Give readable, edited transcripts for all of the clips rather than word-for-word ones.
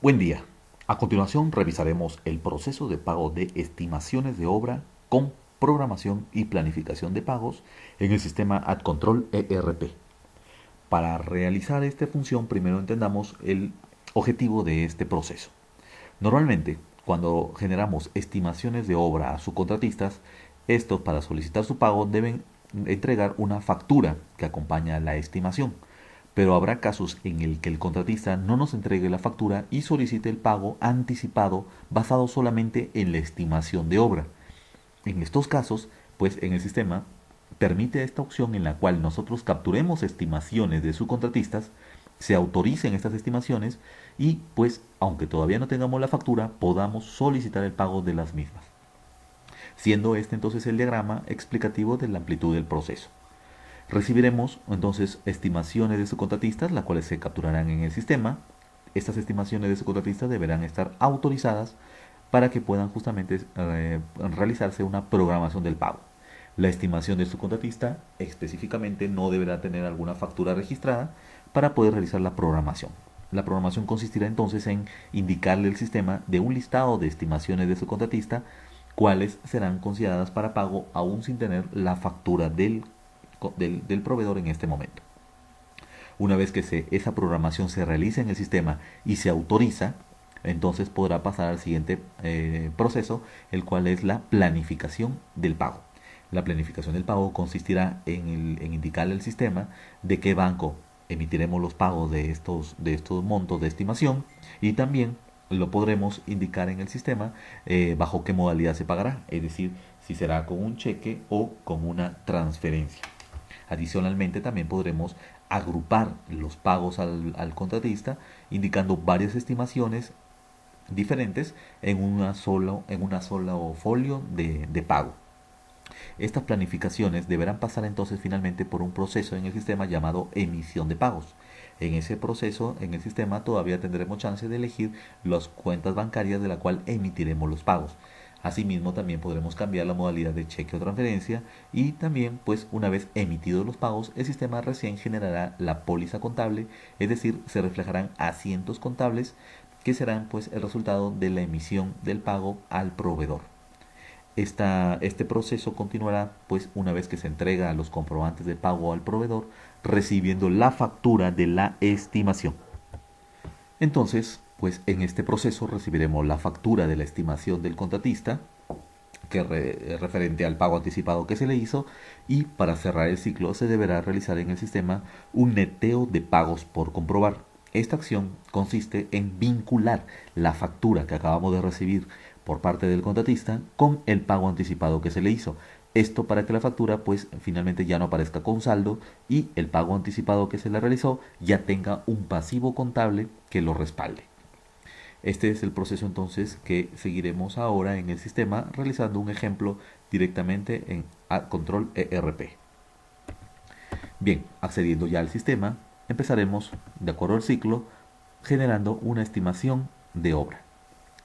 Buen día. A continuación revisaremos el proceso de pago de estimaciones de obra con programación y planificación de pagos en el sistema AdControl ERP. Para realizar esta función, primero entendamos el objetivo de este proceso. Normalmente, cuando generamos estimaciones de obra a subcontratistas, estos para solicitar su pago deben entregar una factura que acompaña la estimación. Pero habrá casos en el que el contratista no nos entregue la factura y solicite el pago anticipado basado solamente en la estimación de obra. En estos casos, pues en el sistema permite esta opción en la cual nosotros capturemos estimaciones de subcontratistas, se autoricen estas estimaciones y pues aunque todavía no tengamos la factura, podamos solicitar el pago de las mismas. Siendo este entonces el diagrama explicativo de la amplitud del proceso. Recibiremos entonces estimaciones de subcontratistas, las cuales se capturarán en el sistema. Estas estimaciones de subcontratistas deberán estar autorizadas para que puedan justamente realizarse una programación del pago. La estimación del subcontratista específicamente no deberá tener alguna factura registrada para poder realizar la programación. La programación consistirá entonces en indicarle al sistema de un listado de estimaciones de subcontratista cuáles serán consideradas para pago aún sin tener la factura del proveedor en este momento. Una vez que esa programación se realiza en el sistema y se autoriza, entonces podrá pasar al siguiente proceso, el cual es la planificación del pago. La planificación del pago consistirá en indicarle al sistema de qué banco emitiremos los pagos de estos montos de estimación y también lo podremos indicar en el sistema bajo qué modalidad se pagará, es decir, si será con un cheque o con una transferencia. Adicionalmente, también podremos agrupar los pagos al contratista indicando varias estimaciones diferentes en una sola folio de pago. Estas planificaciones deberán pasar entonces finalmente por un proceso en el sistema llamado emisión de pagos. En ese proceso, en el sistema, todavía tendremos chance de elegir las cuentas bancarias de la cual emitiremos los pagos. Asimismo, también podremos cambiar la modalidad de cheque o transferencia y también, pues, una vez emitidos los pagos, el sistema recién generará la póliza contable, es decir, se reflejarán asientos contables que serán, pues, el resultado de la emisión del pago al proveedor. Este proceso continuará pues una vez que se entrega los comprobantes de pago al proveedor, recibiendo la factura de la estimación. Entonces, pues en este proceso recibiremos la factura de la estimación del contratista, que referente al pago anticipado que se le hizo, y para cerrar el ciclo se deberá realizar en el sistema un neteo de pagos por comprobar. Esta acción consiste en vincular la factura que acabamos de recibir por parte del contratista con el pago anticipado que se le hizo. Esto para que la factura pues finalmente ya no aparezca con saldo y el pago anticipado que se le realizó ya tenga un pasivo contable que lo respalde. Este es el proceso entonces que seguiremos ahora en el sistema realizando un ejemplo directamente en Control ERP. Bien, accediendo ya al sistema, empezaremos de acuerdo al ciclo generando una estimación de obra.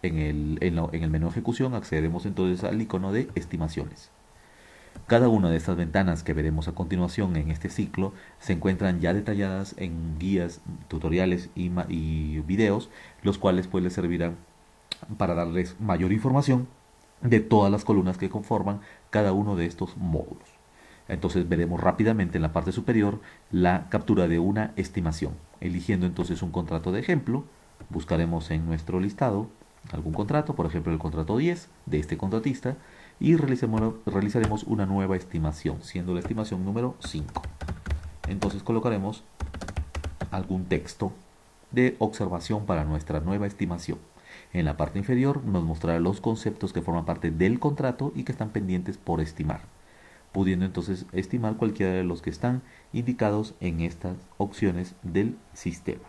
En el menú ejecución accederemos entonces al icono de estimaciones. Cada una de estas ventanas que veremos a continuación en este ciclo se encuentran ya detalladas en guías, tutoriales y videos, los cuales pues les servirán para darles mayor información de todas las columnas que conforman cada uno de estos módulos. Entonces veremos rápidamente en la parte superior la captura de una estimación. Eligiendo entonces un contrato de ejemplo, buscaremos en nuestro listado algún contrato, por ejemplo el contrato 10 de este contratista, y realizaremos una nueva estimación, siendo la estimación número 5. Entonces colocaremos algún texto de observación para nuestra nueva estimación. En la parte inferior nos mostrará los conceptos que forman parte del contrato y que están pendientes por estimar, pudiendo entonces estimar cualquiera de los que están indicados en estas opciones del sistema.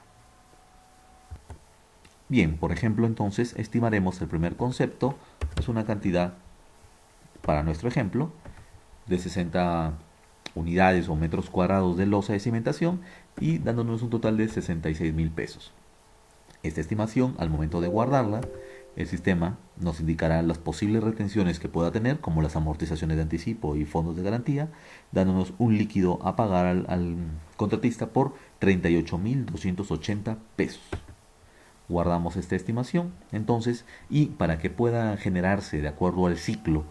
Bien, por ejemplo, entonces estimaremos el primer concepto, es una cantidad, para nuestro ejemplo, de 60 unidades o metros cuadrados de losa de cimentación y dándonos un total de 66,000 pesos. Esta estimación, al momento de guardarla, el sistema nos indicará las posibles retenciones que pueda tener, como las amortizaciones de anticipo y fondos de garantía, dándonos un líquido a pagar al contratista por 38,280 pesos. Guardamos esta estimación, entonces, y para que pueda generarse de acuerdo al ciclo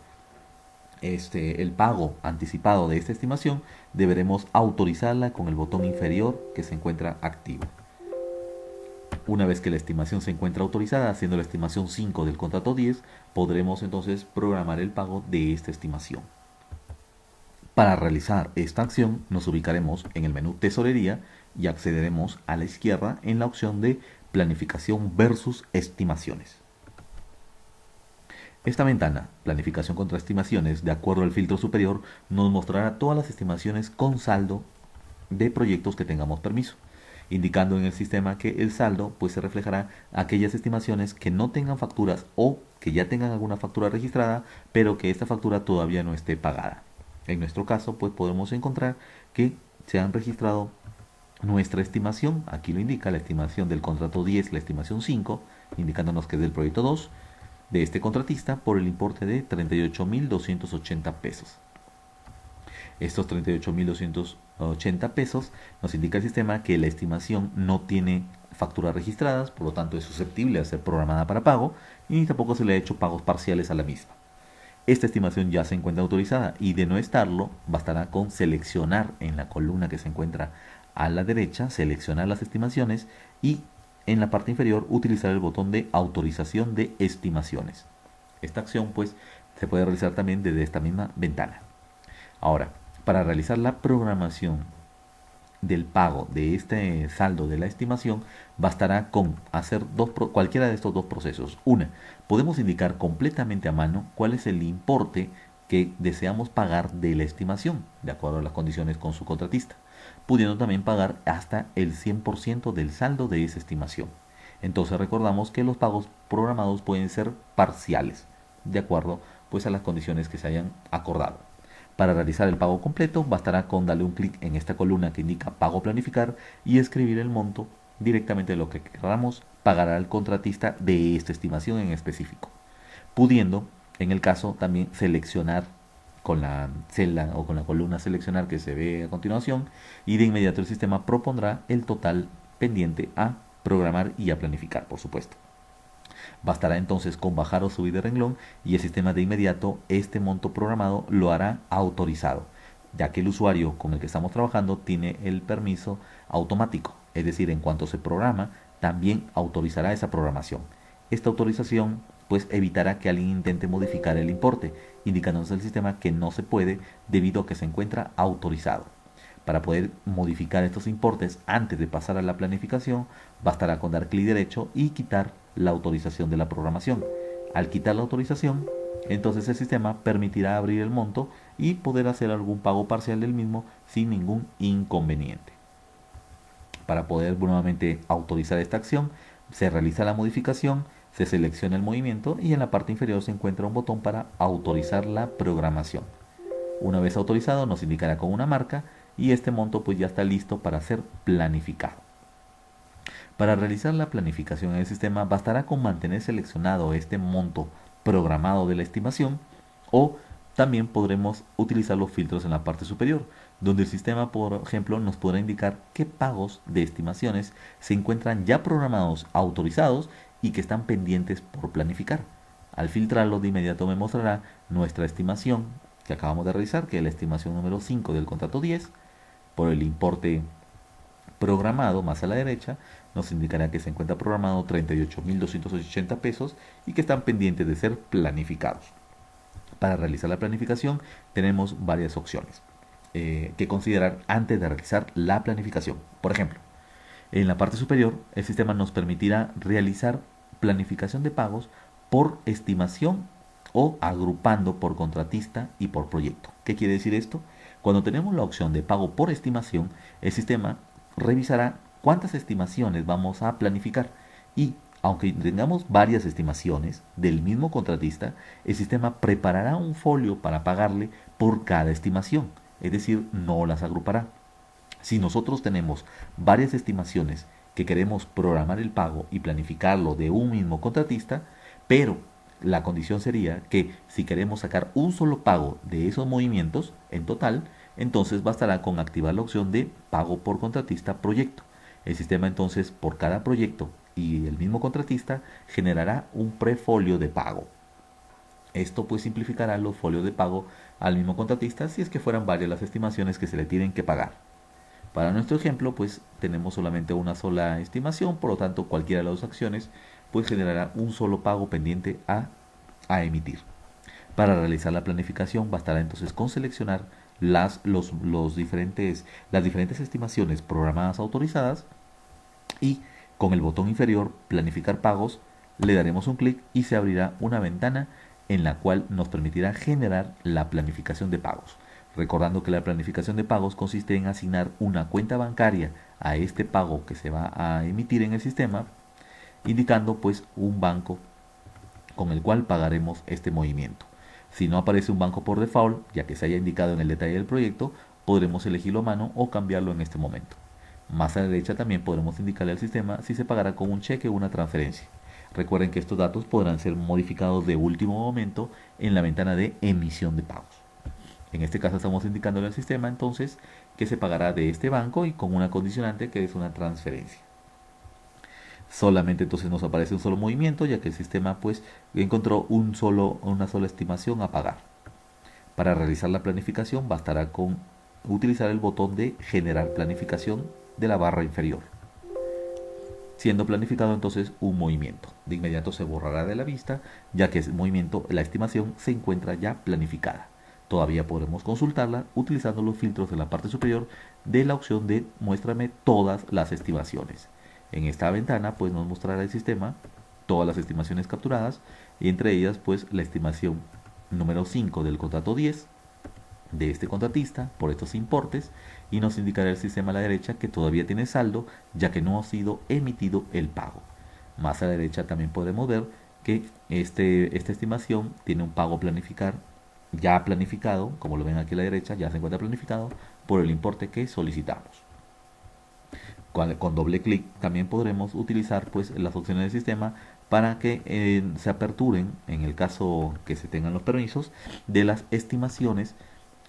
el pago anticipado de esta estimación, deberemos autorizarla con el botón inferior que se encuentra activo. Una vez que la estimación se encuentra autorizada, haciendo la estimación 5 del contrato 10, podremos entonces programar el pago de esta estimación. Para realizar esta acción, nos ubicaremos en el menú Tesorería y accederemos a la izquierda en la opción de Planificación versus Estimaciones. Esta ventana, Planificación contra Estimaciones, de acuerdo al filtro superior, nos mostrará todas las estimaciones con saldo de proyectos que tengamos permiso, indicando en el sistema que el saldo pues se reflejará aquellas estimaciones que no tengan facturas o que ya tengan alguna factura registrada, pero que esta factura todavía no esté pagada. En nuestro caso, pues podemos encontrar que se han registrado nuestra estimación, aquí lo indica, la estimación del contrato 10, la estimación 5, indicándonos que es del proyecto 2, de este contratista por el importe de 38.280 pesos. Estos 38.280 pesos nos indica el sistema que la estimación no tiene facturas registradas, por lo tanto es susceptible de ser programada para pago y tampoco se le ha hecho pagos parciales a la misma. Esta estimación ya se encuentra autorizada y de no estarlo, bastará con seleccionar en la columna que se encuentra a la derecha, seleccionar las estimaciones y en la parte inferior utilizar el botón de autorización de estimaciones. Esta acción pues se puede realizar también desde esta misma ventana. Ahora, para realizar la programación del pago de este saldo de la estimación, bastará con hacer cualquiera de estos dos procesos. Una, podemos indicar completamente a mano cuál es el importe que deseamos pagar de la estimación, de acuerdo a las condiciones con su contratista, pudiendo también pagar hasta el 100% del saldo de esa estimación. Entonces recordamos que los pagos programados pueden ser parciales, de acuerdo pues a las condiciones que se hayan acordado. Para realizar el pago completo, bastará con darle un clic en esta columna que indica Pago Planificar y escribir el monto directamente de lo que queramos pagar al contratista de esta estimación en específico, pudiendo, en el caso, también seleccionar con la celda o con la columna seleccionar que se ve a continuación y de inmediato el sistema propondrá el total pendiente a programar y a planificar, por supuesto. Bastará entonces con bajar o subir de renglón y el sistema de inmediato este monto programado lo hará autorizado, ya que el usuario con el que estamos trabajando tiene el permiso automático, es decir, en cuanto se programa, también autorizará esa programación. Esta autorización pues evitará que alguien intente modificar el importe, indicándonos el sistema que no se puede debido a que se encuentra autorizado. Para poder modificar estos importes antes de pasar a la planificación, bastará con dar clic derecho y quitar la autorización de la programación. Al quitar la autorización, entonces el sistema permitirá abrir el monto y poder hacer algún pago parcial del mismo sin ningún inconveniente. Para poder nuevamente autorizar esta acción, se realiza la modificación, se selecciona el movimiento y en la parte inferior se encuentra un botón para autorizar la programación. Una vez autorizado nos indicará con una marca y este monto pues ya está listo para ser planificado. Para realizar la planificación en el sistema bastará con mantener seleccionado este monto programado de la estimación o también podremos utilizar los filtros en la parte superior, donde el sistema, por ejemplo, nos podrá indicar qué pagos de estimaciones se encuentran ya programados, autorizados y que están pendientes por planificar. Al filtrarlo de inmediato me mostrará nuestra estimación que acabamos de realizar, que es la estimación número 5 del contrato 10, por el importe programado más a la derecha, nos indicará que se encuentra programado 38.280 pesos y que están pendientes de ser planificados. Para realizar la planificación tenemos varias opciones que considerar antes de realizar la planificación. Por ejemplo, en la parte superior el sistema nos permitirá realizar planificación de pagos por estimación o agrupando por contratista y por proyecto. ¿Qué quiere decir esto? Cuando tenemos la opción de pago por estimación, el sistema revisará cuántas estimaciones vamos a planificar y aunque tengamos varias estimaciones del mismo contratista, el sistema preparará un folio para pagarle por cada estimación, es decir, no las agrupará. Si nosotros tenemos varias estimaciones que queremos programar el pago y planificarlo de un mismo contratista, pero la condición sería que si queremos sacar un solo pago de esos movimientos en total, entonces bastará con activar la opción de pago por contratista proyecto. El sistema entonces por cada proyecto y el mismo contratista generará un prefolio de pago. Esto pues simplificará los folios de pago al mismo contratista si es que fueran varias las estimaciones que se le tienen que pagar. Para nuestro ejemplo pues tenemos solamente una sola estimación, por lo tanto cualquiera de las dos acciones pues generará un solo pago pendiente a emitir. Para realizar la planificación bastará entonces con seleccionar las diferentes estimaciones programadas autorizadas y con el botón inferior planificar pagos le daremos un clic y se abrirá una ventana en la cual nos permitirá generar la planificación de pagos. Recordando que la planificación de pagos consiste en asignar una cuenta bancaria a este pago que se va a emitir en el sistema, indicando pues un banco con el cual pagaremos este movimiento. Si no aparece un banco por default, ya que se haya indicado en el detalle del proyecto, podremos elegirlo a mano o cambiarlo en este momento. Más a la derecha también podremos indicarle al sistema si se pagará con un cheque o una transferencia. Recuerden que estos datos podrán ser modificados de último momento en la ventana de emisión de pagos. En este caso estamos indicándole al sistema entonces que se pagará de este banco y con una condicionante que es una transferencia. Solamente entonces nos aparece un solo movimiento, ya que el sistema pues encontró una sola estimación a pagar. Para realizar la planificación bastará con utilizar el botón de generar planificación de la barra inferior. Siendo planificado entonces un movimiento, de inmediato se borrará de la vista, ya que ese movimiento, la estimación se encuentra ya planificada. Todavía podremos consultarla utilizando los filtros de la parte superior de la opción de muéstrame todas las estimaciones. En esta ventana pues nos mostrará el sistema todas las estimaciones capturadas y entre ellas pues la estimación número 5 del contrato 10 de este contratista por estos importes y nos indicará el sistema a la derecha que todavía tiene saldo ya que no ha sido emitido el pago. Más a la derecha también podemos ver que esta estimación tiene un pago ya planificado, como lo ven aquí a la derecha, ya se encuentra planificado por el importe que solicitamos. Con doble clic también podremos utilizar pues las opciones del sistema para que se aperturen, en el caso que se tengan los permisos, de las estimaciones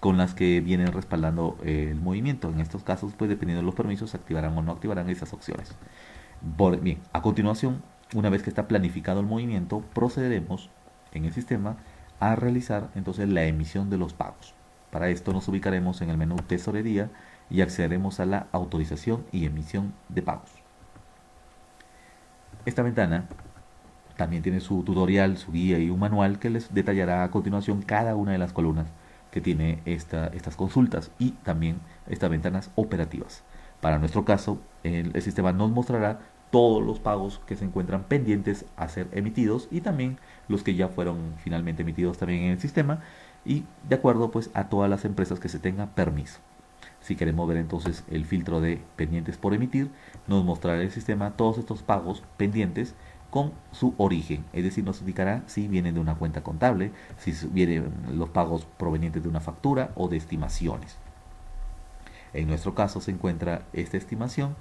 con las que vienen respaldando el movimiento. En estos casos, pues dependiendo de los permisos, se activarán o no activarán esas opciones. Bien, a continuación, una vez que está planificado el movimiento, procederemos en el sistema a realizar entonces la emisión de los pagos. Para esto nos ubicaremos en el menú Tesorería y accederemos a la autorización y emisión de pagos. Esta ventana también tiene su tutorial, su guía y un manual que les detallará a continuación cada una de las columnas que tiene estas consultas y también estas ventanas operativas. Para nuestro caso, el sistema nos mostrará todos los pagos que se encuentran pendientes a ser emitidos y también los que ya fueron finalmente emitidos también en el sistema y de acuerdo pues a todas las empresas que se tenga permiso. Si queremos ver entonces el filtro de pendientes por emitir, nos mostrará el sistema todos estos pagos pendientes con su origen, es decir, nos indicará si vienen de una cuenta contable, si vienen los pagos provenientes de una factura o de estimaciones. En nuestro caso se encuentra esta estimación,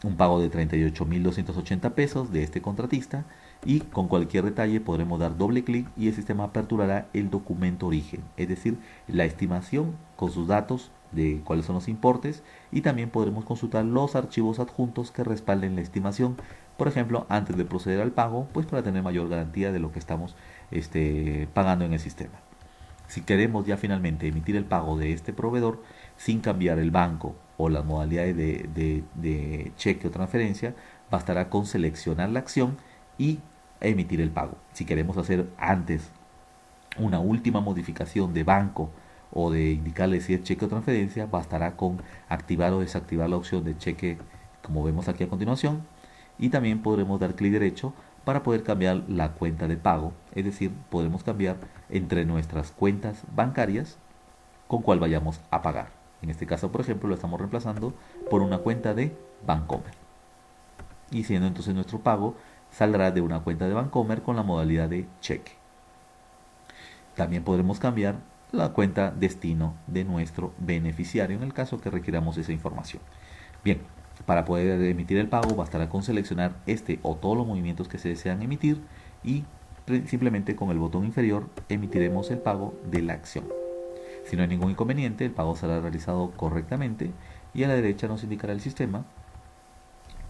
un pago de 38.280 pesos de este contratista y con cualquier detalle podremos dar doble clic y el sistema aperturará el documento origen, es decir, la estimación con sus datos de cuáles son los importes y también podremos consultar los archivos adjuntos que respalden la estimación, por ejemplo, antes de proceder al pago, pues para tener mayor garantía de lo que estamos pagando en el sistema. Si queremos ya finalmente emitir el pago de este proveedor sin cambiar el banco o las modalidades de cheque o transferencia, bastará con seleccionar la acción y emitir el pago. Si queremos hacer antes una última modificación de banco o de indicarle si es cheque o transferencia, bastará con activar o desactivar la opción de cheque como vemos aquí a continuación y también podremos dar clic derecho para poder cambiar la cuenta de pago, es decir, podremos cambiar entre nuestras cuentas bancarias con cuál vayamos a pagar. En este caso, por ejemplo, lo estamos reemplazando por una cuenta de Bancomer. Y siendo entonces nuestro pago, saldrá de una cuenta de Bancomer con la modalidad de cheque. También podremos cambiar la cuenta destino de nuestro beneficiario en el caso que requiramos esa información. Bien, para poder emitir el pago bastará con seleccionar este o todos los movimientos que se desean emitir y simplemente con el botón inferior emitiremos el pago de la acción. Si no hay ningún inconveniente, el pago será realizado correctamente y a la derecha nos indicará el sistema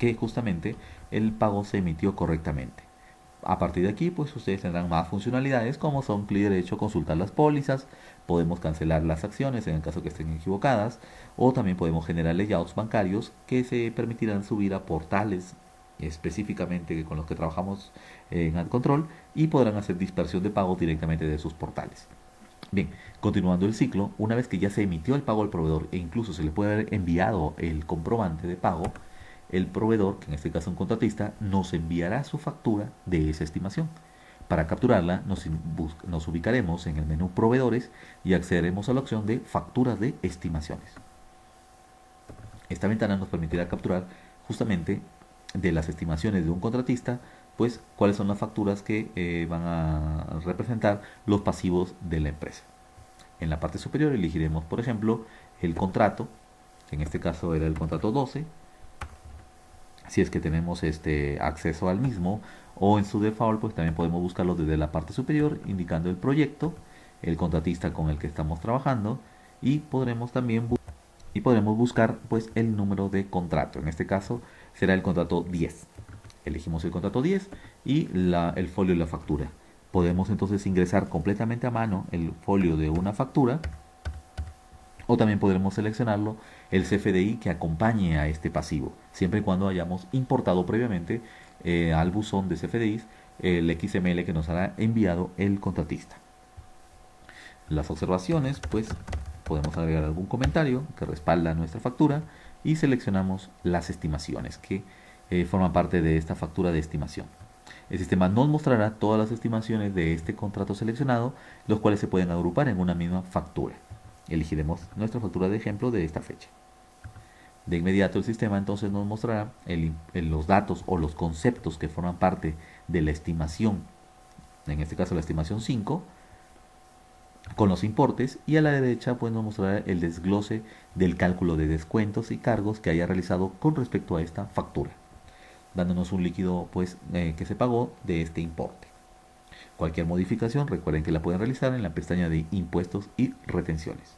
que justamente el pago se emitió correctamente. A partir de aquí, pues ustedes tendrán más funcionalidades como son clic derecho, consultar las pólizas, podemos cancelar las acciones en el caso que estén equivocadas, o también podemos generar layouts bancarios que se permitirán subir a portales específicamente con los que trabajamos en AdControl y podrán hacer dispersión de pago directamente de sus portales. Bien, continuando el ciclo, una vez que ya se emitió el pago al proveedor e incluso se le puede haber enviado el comprobante de pago, el proveedor, que en este caso es un contratista, nos enviará su factura de esa estimación. Para capturarla nos ubicaremos en el menú Proveedores y accederemos a la opción de Facturas de Estimaciones. Esta ventana nos permitirá capturar justamente de las estimaciones de un contratista, pues cuáles son las facturas que van a representar los pasivos de la empresa. En la parte superior elegiremos, por ejemplo, el contrato, que en este caso era el contrato 12, si es que tenemos acceso al mismo, o en su default pues también podemos buscarlo desde la parte superior indicando el proyecto, el contratista con el que estamos trabajando y podremos también buscar pues el número de contrato. En este caso será el contrato 10. Elegimos el contrato 10 y el folio y la factura. Podemos entonces ingresar completamente a mano el folio de una factura, o también podremos seleccionarlo el CFDI que acompañe a este pasivo, siempre y cuando hayamos importado previamente al buzón de CFDIs el XML que nos hará enviado el contratista. Las observaciones, pues podemos agregar algún comentario que respalda nuestra factura y seleccionamos las estimaciones que forman parte de esta factura de estimación. El sistema nos mostrará todas las estimaciones de este contrato seleccionado, los cuales se pueden agrupar en una misma factura. Elegiremos nuestra factura de ejemplo de esta fecha. De inmediato el sistema entonces nos mostrará los datos o los conceptos que forman parte de la estimación, en este caso la estimación 5, con los importes, y a la derecha pues nos mostrará el desglose del cálculo de descuentos y cargos que haya realizado con respecto a esta factura, dándonos un líquido pues que se pagó de este importe. Cualquier modificación recuerden que la pueden realizar en la pestaña de impuestos y retenciones.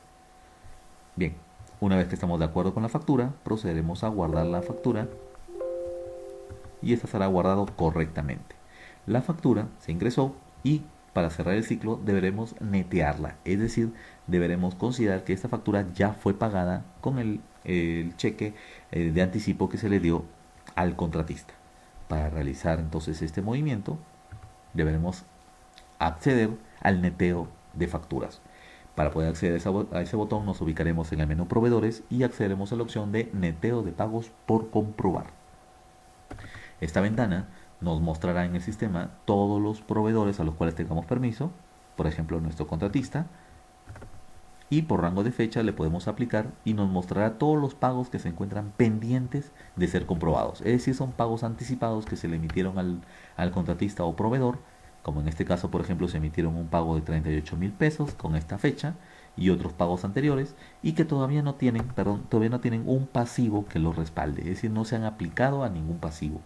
Bien, una vez que estamos de acuerdo con la factura, procederemos a guardar la factura y esta será guardado correctamente. La factura se ingresó y para cerrar el ciclo deberemos netearla, es decir, deberemos considerar que esta factura ya fue pagada con el cheque de anticipo que se le dio al contratista. Para realizar entonces este movimiento deberemos acceder al neteo de facturas. Para poder acceder a ese botón nos ubicaremos en el menú Proveedores y accederemos a la opción de Neteo de pagos por comprobar. Esta ventana nos mostrará en el sistema todos los proveedores a los cuales tengamos permiso, por ejemplo nuestro contratista, y por rango de fecha le podemos aplicar y nos mostrará todos los pagos que se encuentran pendientes de ser comprobados. Es decir, son pagos anticipados que se le emitieron al contratista o proveedor, como en este caso por ejemplo se emitieron un pago de 38,000 pesos con esta fecha y otros pagos anteriores y que todavía no tienen un pasivo que los respalde, es decir, no se han aplicado a ningún pasivo.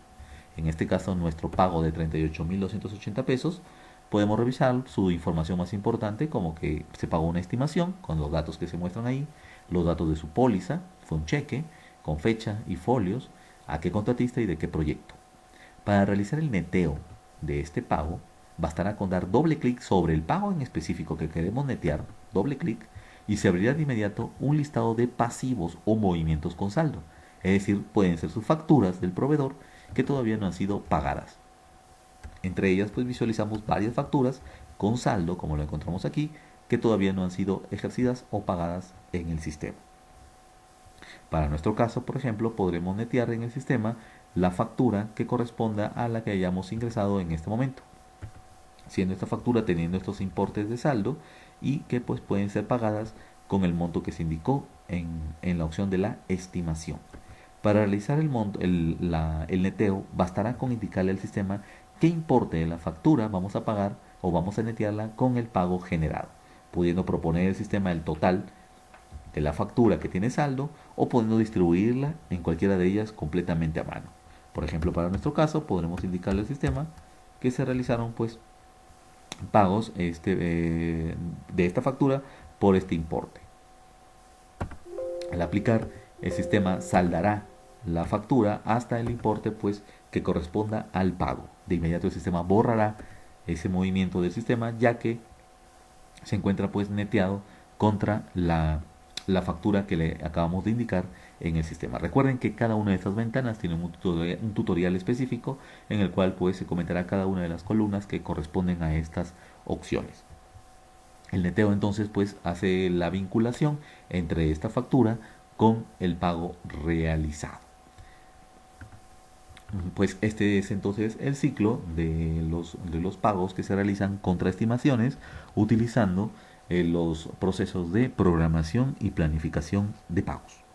En este caso nuestro pago de 38,280 pesos, podemos revisar su información más importante como que se pagó una estimación con los datos que se muestran ahí, los datos de su póliza, fue un cheque con fecha y folios, a qué contratista y de qué proyecto. Para realizar el neteo de este pago, bastará con dar doble clic sobre el pago en específico que queremos netear, doble clic, y se abrirá de inmediato un listado de pasivos o movimientos con saldo. Es decir, pueden ser sus facturas del proveedor que todavía no han sido pagadas. Entre ellas pues visualizamos varias facturas con saldo, como lo encontramos aquí, que todavía no han sido ejercidas o pagadas en el sistema. Para nuestro caso, por ejemplo, podremos netear en el sistema la factura que corresponda a la que hayamos ingresado en este momento, siendo esta factura teniendo estos importes de saldo y que pues pueden ser pagadas con el monto que se indicó en la opción de la estimación. Para realizar el neteo bastará con indicarle al sistema qué importe de la factura vamos a pagar o vamos a netearla con el pago generado, pudiendo proponer el sistema el total de la factura que tiene saldo o pudiendo distribuirla en cualquiera de ellas completamente a mano. Por ejemplo, para nuestro caso podremos indicarle al sistema que se realizaron pues pagos de esta factura por este importe. Al aplicar, el sistema saldará la factura hasta el importe pues que corresponda al pago. De inmediato el sistema borrará ese movimiento del sistema, ya que se encuentra pues neteado contra la factura que le acabamos de indicar en el sistema. Recuerden que cada una de estas ventanas tiene un tutorial específico en el cual pues se comentará cada una de las columnas que corresponden a estas opciones. El neteo entonces pues hace la vinculación entre esta factura con el pago realizado. Pues este es entonces el ciclo de los pagos que se realizan contra estimaciones utilizando los procesos de programación y planificación de pagos.